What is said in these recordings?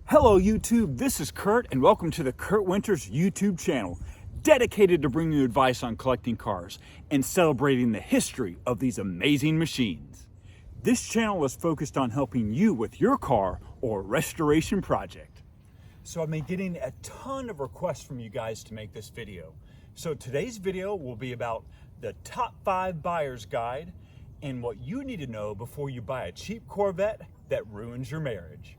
Hello YouTube, this is Kurt and welcome to the Kurt Winters YouTube channel, dedicated to bringing you advice on collecting cars and celebrating the history of these amazing machines. This channel is focused on helping you with your car or restoration project. So I've been getting a ton of requests from you guys to make this video. So today's video will be about the top 5 buyer's guide and what you need to know before you buy a cheap Corvette that ruins your marriage.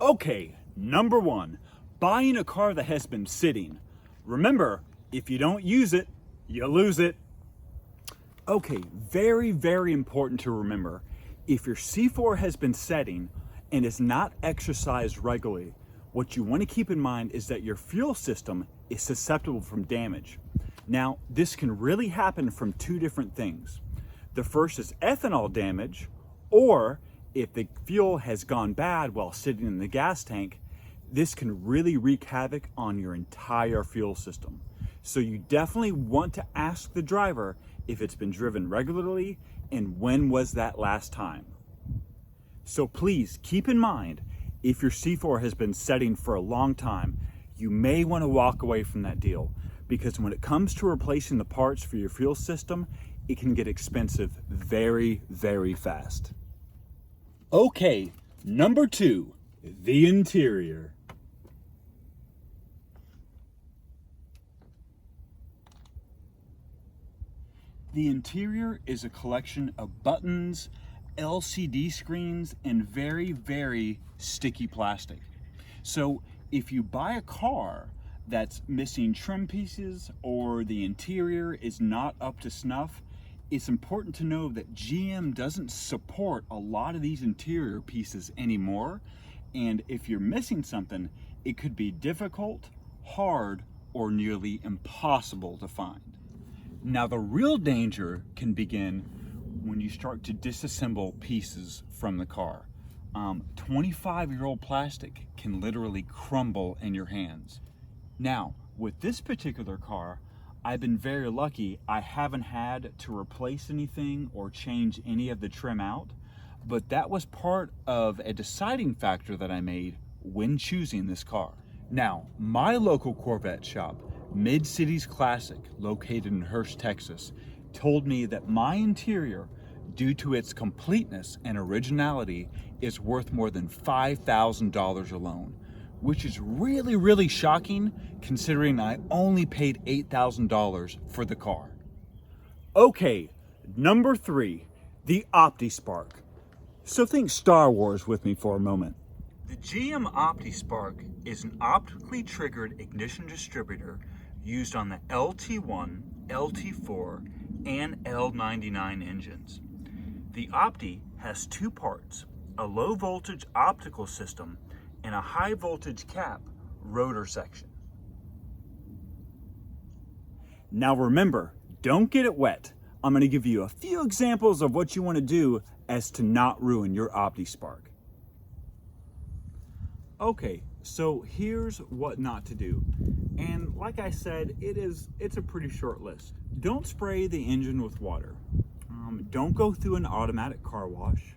Okay, number 1, buying a car that has been sitting. Remember, if you don't use it, you lose it. Okay, very important to remember. If your C4 has been setting and is not exercised regularly, what you want to keep in mind is that your fuel system is susceptible from damage. Now, this can really happen from 2 different things. The first is ethanol damage, or if the fuel has gone bad while sitting in the gas tank, this can really wreak havoc on your entire fuel system. So you definitely want to ask the driver if it's been driven regularly and when was that last time. So please keep in mind, if your C4 has been setting for a long time, you may want to walk away from that deal, because when it comes to replacing the parts for your fuel system, it can get expensive very fast. Okay, number 2, the interior. The interior is a collection of buttons, LCD screens, and very, very sticky plastic. So if you buy a car that's missing trim pieces or the interior is not up to snuff, it's important to know that GM doesn't support a lot of these interior pieces anymore. And if you're missing something, it could be difficult, hard, or nearly impossible to find. Now, the real danger can begin when you start to disassemble pieces from the car. 25-year-old plastic can literally crumble in your hands. Now, with this particular car, I've been very lucky. I haven't had to replace anything or change any of the trim out, but that was part of a deciding factor that I made when choosing this car. Now, my local Corvette shop, Mid-Cities Classic, located in Hurst, Texas, told me that my interior, due to its completeness and originality, is worth more than $5,000 alone, which is really, really shocking considering I only paid $8,000 for the car. Okay, number 3, the Optispark. So think Star Wars with me for a moment. The GM Optispark is an optically triggered ignition distributor used on the LT1, LT4, and L99 engines. The Opti has 2 parts, a low voltage optical system and a high voltage cap rotor section. Now remember, don't get it wet. I'm going to give you a few examples of what you want to do as to not ruin your Optispark. Okay, so here's what not to do. And like I said, it's a pretty short list. Don't spray the engine with water. Don't go through an automatic car wash.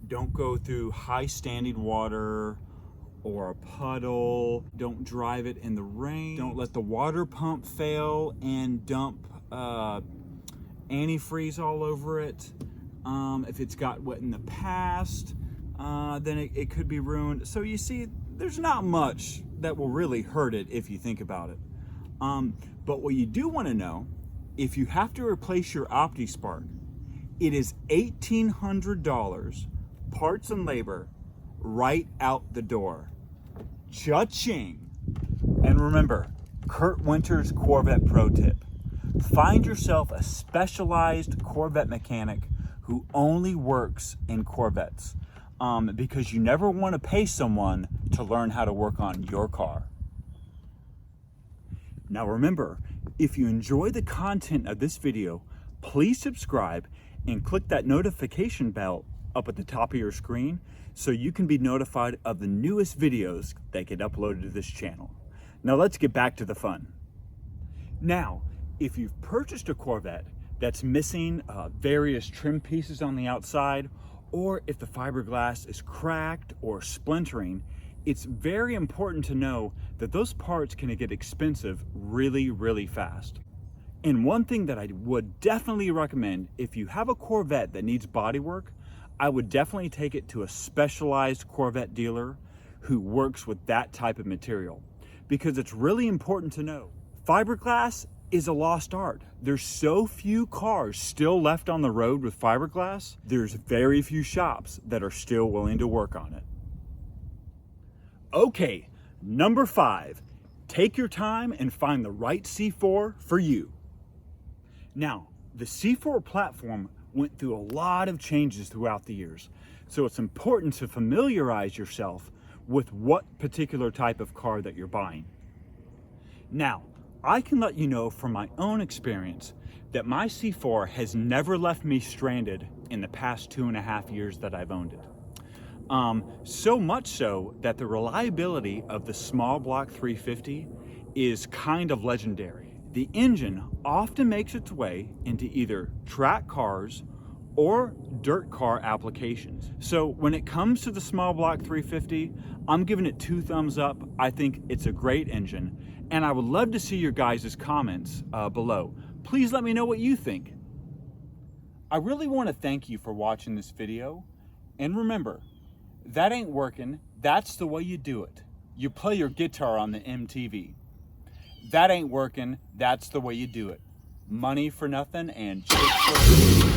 Don't go through high standing water or a puddle. Don't drive it in the rain. Don't let the water pump fail and dump antifreeze all over it. If it's got wet in the past, then it could be ruined. So you see, there's not much that will really hurt it if you think about it. But what you do want to know, if you have to replace your Optispark, it is $1,800 parts and labor right out the door. Cha-ching! And remember, Kurt Winters Corvette Pro Tip. Find yourself a specialized Corvette mechanic who only works in Corvettes, because you never want to pay someone to learn how to work on your car. Now remember, if you enjoy the content of this video, please subscribe and click that notification bell up at the top of your screen so you can be notified of the newest videos that get uploaded to this channel. Now let's get back to the fun. Now, if you've purchased a Corvette that's missing various trim pieces on the outside, or if the fiberglass is cracked or splintering, it's very important to know that those parts can get expensive really, really fast. And one thing that I would definitely recommend, if you have a Corvette that needs bodywork, I would definitely take it to a specialized Corvette dealer who works with that type of material, because it's really important to know. Fiberglass is a lost art. There's so few cars still left on the road with fiberglass. There's very few shops that are still willing to work on it. Okay, number 5, take your time and find the right C4 for you. Now, the C4 platform went through a lot of changes throughout the years, so it's important to familiarize yourself with what particular type of car that you're buying. Now, I can let you know from my own experience that my C4 has never left me stranded in the past 2.5 years that I've owned it. So much so that the reliability of the small block 350 is kind of legendary. The engine often makes its way into either track cars or dirt car applications. So when it comes to the small block 350, I'm giving it 2 thumbs up. I think it's a great engine, and I would love to see your guys' comments below. Please let me know what you think. I really want to thank you for watching this video, and remember, that ain't working, that's the way you do it. You play your guitar on the MTV. That ain't working, that's the way you do it. money for nothing and chips for